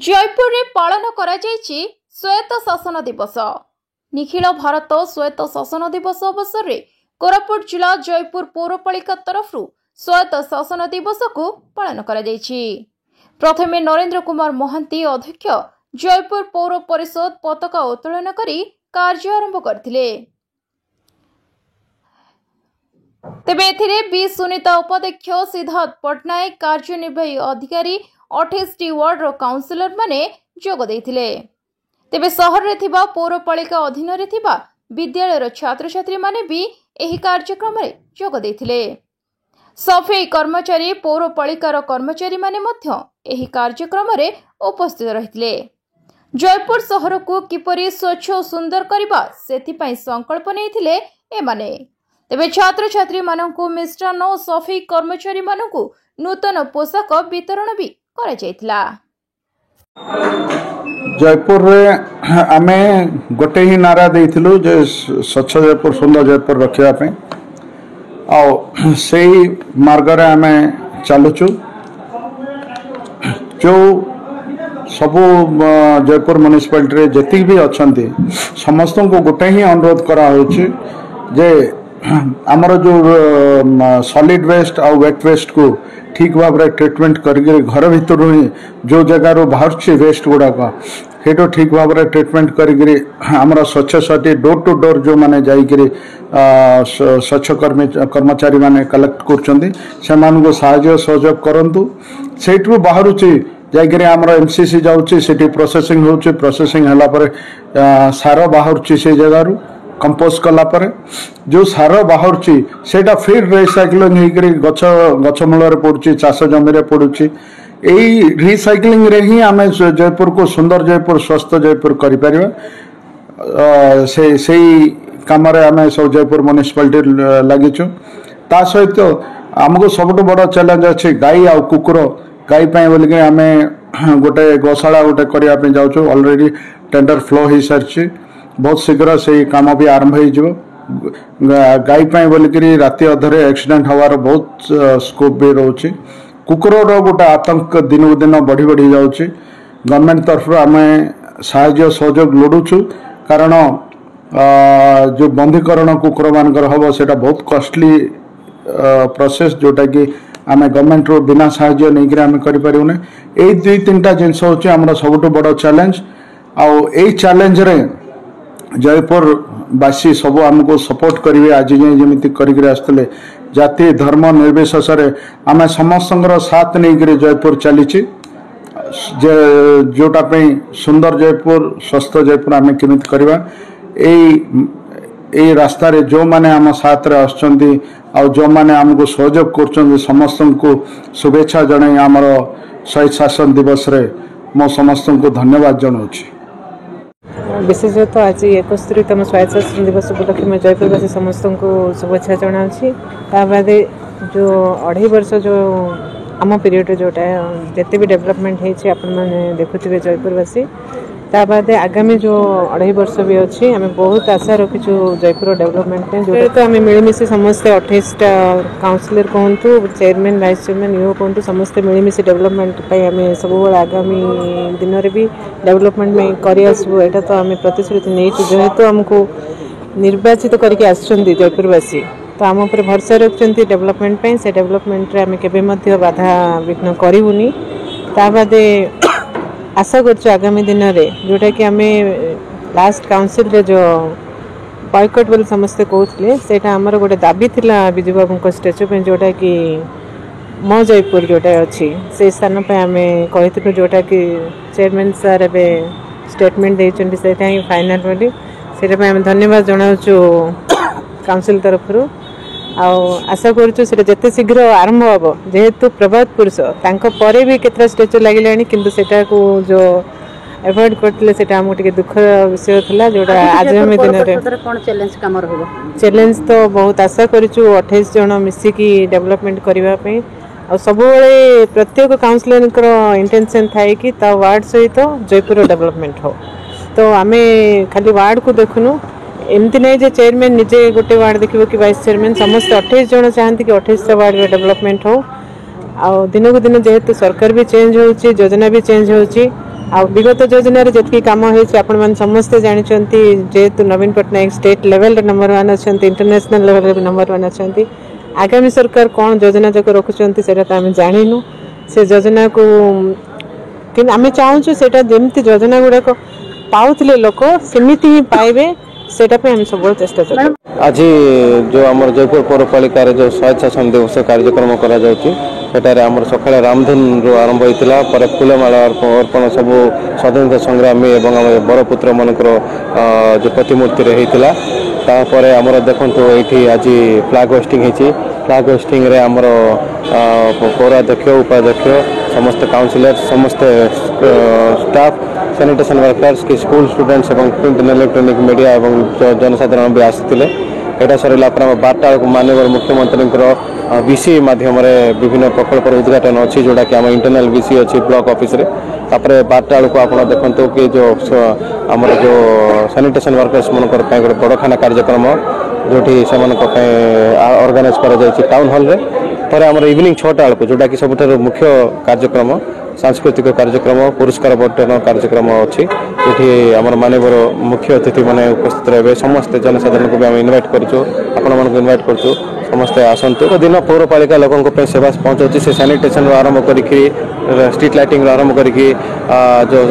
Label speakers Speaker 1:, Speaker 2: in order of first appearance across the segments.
Speaker 1: जयपुर रे पालन करा जायछि स्वायत्त शासन दिवस। निखिल भारत स्वायत्त शासन दिवस अवसर में कोरापुट जिला जयपुर पौरपालिका तरफ स्वायत्त शासन दिवस को पालन करा जायछि। प्रथमे नरेंद्र कुमार महांती अध्यक्ष जयपुर पौर परिषद पताका उत्तोलन करी कार्य आरंभ करथिले। तेबे एथिरे बी सुनीता उपाध्यक्ष सिद्धार्थ पटनायक कार्यनिर्वाही अधिकारी 28 वार्ड काउंसिलर माने जोग देथिले। तेबे शहर रे थिबा पौरपालिका अधीन रे थिबा विद्यालय छात्र छात्री माने भी एही कार्यक्रम रे जोग देथिले। सफाई कर्मचारी पौरपालिकार कर्मचारी माने मध्य एही कार्यक्रम रे उपस्थित रहिथिले। जयपुर शहर को किपरि स्वच्छ और सुंदर करबा सेथि पई संकल्प नेथिले एमाने। तेबे छात्र छात्री मानकु मिष्टान्न और सफाई कर्मचारी मानकु नूतन पोशाक वितरण भी करा जायतिला।
Speaker 2: जयपुर रे आमे गोटे ही नारा देइथिलु जे स्वच्छ जयपुर सुंदर जयपुर रखिया पे आ सेही मार्ग रे आमे चालुचु। जो सबु जयपुर म्युनिसिपालिटी रे जति भी अछंती समस्त को गोटे ही अनुरोध करा होछि जे आमर जो सॉलिड वेस्ट और वेट वेस्ट को ठीक भाव में ट्रीटमेंट करके घर भीतर ही जो जगार बाहर वेस्ट गुड़ाक हेटो ठीक भाव में ट्रीटमेंट करके आमर स्वच्छ साथी डोर टू डोर जो माने जाइकरी स्वच्छ कर्मचारी माने कलेक्ट कर सहयोग करंतु सेठू बाहर जाइकरी आमर एमसीसी जाउची सेठी प्रोसेसिंग होउची प्रोसेसिंग हला पर सार बाहर से जगार कंपोस्ट कला पर जो सार बाहर सेटा फिर रिसाइक्लिंग होकर गछ गछ मूल पड़ुची चाष जमी पड़ुची यही रिसाइक्लिंग रे ही आम जयपुर को सुंदर जयपुर स्वस्थ जयपुर करें से कम आम सब जयपुर म्युनिसिपालिटी लगिचु। ता सहित आमको सबुठ बड़ चैलेंज अच्छे गाई आ कुकुर गाई बोलिक आम गोटे गौशाला गोटे करने जाऊँ ऑलरेडी टेंडर फ्लो हो सारी बहुत शीघ्र से काम भी आरंभ हो गाई बोलिक राति अधरे एक्सीडेंट हवार बहुत स्कोप भी रोचे। कुकुर गोटे आतंक दिन को दिन बढ़ी बढ़ी जाऊँगी। गवर्नमेंट तरफ आम साहाय्य सहयोग लोड़ुचु कारण जो बंधीकरण कुकुर मान हम से बहुत कॉस्टली प्रोसेस जोटा कि आम गवर्नमेंट रो बिना साहाय्य नहीं आम करें। यही दुई तीन टा जिनस हूँ आम सबुठ बड़ चैलेंज आई चैलेंज रे जयपुर बासी सब आमको सपोर्ट करेंगे। आज जमी करते जाति धर्म निर्विशेष आम समस्त साथ नहीं जयपुर चली जोटा सुंदर जयपुर स्वस्थ जयपुर आम केमी करवा यही रास्ता रे जो माने आम साथ रे आछंती आ जो माने आमको सहयोग कर समस्त को शुभेच्छा जनाई आमर शहीद शासन दिवस रे मो समस्त को धन्यवाद जनाऊँ।
Speaker 3: विशेषतः आज 71तम स्वायत्त शासन दिवस उपलक्षे मैं जयपुरवासी समस्त को शुभेच्छा जनाऊँ। बाद जो 2.5 वर्ष जो आम पीरियड जोटा जिते भी डेवलपमेंट होती देखुवे जयपुरवासी बाद आगामी जो 2.5 वर्ष भी अच्छी आम बहुत आशा रखीचु जयपुर डेवलपमेंट में जो तो आम मिलमिशी समस्ते 28टा काउंसिलर कहतु चेयरमैन वाइस चेयरमैन यो कहतु समस्ते मिलमिशी डेवलपमेंट आम सब आगामी दिन में भी डेवलपमेंट में करसबू यहाँ तो आम प्रतिश्रुति नहीं जेहेतु आमको निर्वाचित करके जयपुरवासी तो आम उपर भरोसा रखते डेवलपमेंट से डेवलपमेंट आम केबे बाधा विघ्न करूनी। ताद आशा कर आगामी दिन में जोटा कि आम लास्ट काउंसिल रे जो बॉयकट बोली समस्ते कहते सेटा आमर गोटे दाबी थिला बिजू बाबू स्टेचू पे जोटा कि मो जयपुर जोटा अच्छी से स्थान पे आम कहूँ जोटा कि चेयरमैन सार ए स्टेटमेंट देते से फाइनाल बोली से धन्यवाद जनाऊँ काउंसिल तरफ आशा करते शीघ्र आरंभ हम जेहेतु प्रभात पुरुष तांको भी केतरा स्टेचू लगे किंतु सेटा को जो एवॉइड करते सेटा हमको टिके दुख विषय था जोटा आज दिन चैलेंज तो बहुत आशा करूँ 28 जन मिसिकी डेवलपमेंट करने और सब प्रत्येक काउंसिलर इंटेंशन थाए कि वार्ड सहित जयपुर डेवलपमेंट हो। तो आम खाली वार्ड को देखुनु एमती नहीं जे चेयरमैन निजे गोटे वार्ड देखिए कि वाइस चेयरमैन समस्त 28 जन चाहती कि 28 वार्ड में डेवलपमेंट हो। आ दिन को दिन जेहेतु सरकार भी चेंज होची योजना भी चेंज होची विगत योजन जी कम हो समस्ते जानते जेहेतु नवीन पट्टनायक स्टेट लेवल नंबर 1 अच्छा इंटरनेशनल लेवल नंबर 1 अच्छा आगामी सरकार कौन योजना जाक रखुच्च से जानू से योजना को आम चाहूँ से योजना गुड़ाक पाऊले लोक सेमती ही पाइबे से सब चेष्टा चल
Speaker 4: आज जो आम जयपुर पौरपालिका जो स्वायत्तशासन दिवस कार्यक्रम कर आम सका रामधुन रु आरंभ होता पर फूलमाला अर्पण सब स्वतंत्रता संग्रामी और बरपुत्र मानकर जो प्रतिमूर्ति होता तापर आमर देखो ये आज फ्लैग होस्टिंग होती फ्लैग होस्टिंग रे आमर पौराध्यक्ष उपाध्यक्ष समस्त काउंसिलर समस्त स्टाफ सैनिटेशन वर्कर्स की स्कूल स्टूडेंट्स और प्रिंट एंड इलेक्ट्रोनिक मीडिया और जनसाधारण भी आसते यहाँ सरला 12टा माननीय मुख्यमंत्री बीसी माध्यम विभिन्न प्रकल्प उद्घाटन अच्छी जोटा कि आम इंटरनल बीसी अच्छी ब्लॉक ऑफिस रे तापर 12टा बेलू आप देखते कि जो आमर जो सैनिटेशन वर्कर्स मन गोटे बड़खाना कार्यक्रम जोटी से ऑर्गेनाइज कर टाउन हॉल रे पर आम इवनिंग 6टा बेलू जोटा कि सब मुख्य कार्यक्रम सांस्कृतिक कार्यक्रम पुरस्कार बंटन कार्यक्रम अच्छी ये आम मानवर मुख्य अतिथि मैंने उपस्थित रहे समस्त जनसाधारण को भी आम इनवाइट करूँ इनवाइट करूँ समस्ते आसतु दिन पौरपालिका लोकों सेवा पहुँचाऊँ से सैनिटेशन आरंभ कर स्ट्रीट लाइटिंग आरंभ कर जो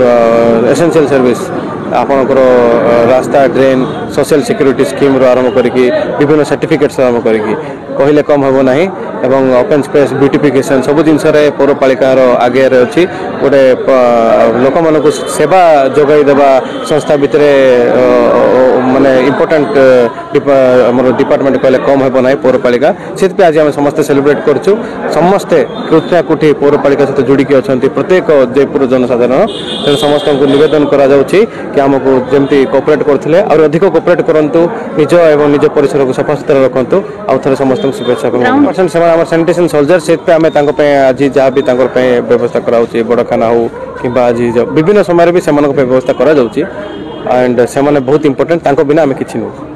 Speaker 4: एसेंशियल सर्विस आपणकर रास्ता ड्रेन सोशल सिक्योरिटी स्कीम आरंभ कर विभिन्न सर्टिफिकेट्स आरंभ कर कहले कम हम ना एवं ओपन स्पेस ब्यूटिफिकेशन सब जिन पौरपालिकार आगे अच्छी गोटे लोक मान सेवा जोगाई देवा संस्था भितर माने इम्पोर्टेंट डिपार्टमेंट कहले कम हम ना पौरपालिका से आज आम समस्ते सेलिब्रेट करूँ समस्ते कुटिया कुटी पौरपालिका सहित जोड़िकी अच्छा प्रत्येक जयपुर जनसाधारण तेणु समस्त को नवेदन कि आमको जमी कोऑपरेट करते और अधिक कोऑपरेट करूँ निज एवं निज परिसर को सफा सुतरा रखु आउ थे समस्त शुभेच्छा करूँ सैनिटेशन सोल्जर से आम आज जहाँ भी व्यवस्था कराऊँ बड़खाना हो कि आज विभिन्न समय भी व्यवस्था करा एंड से बहुत इंपोर्टेंट बिना आम कि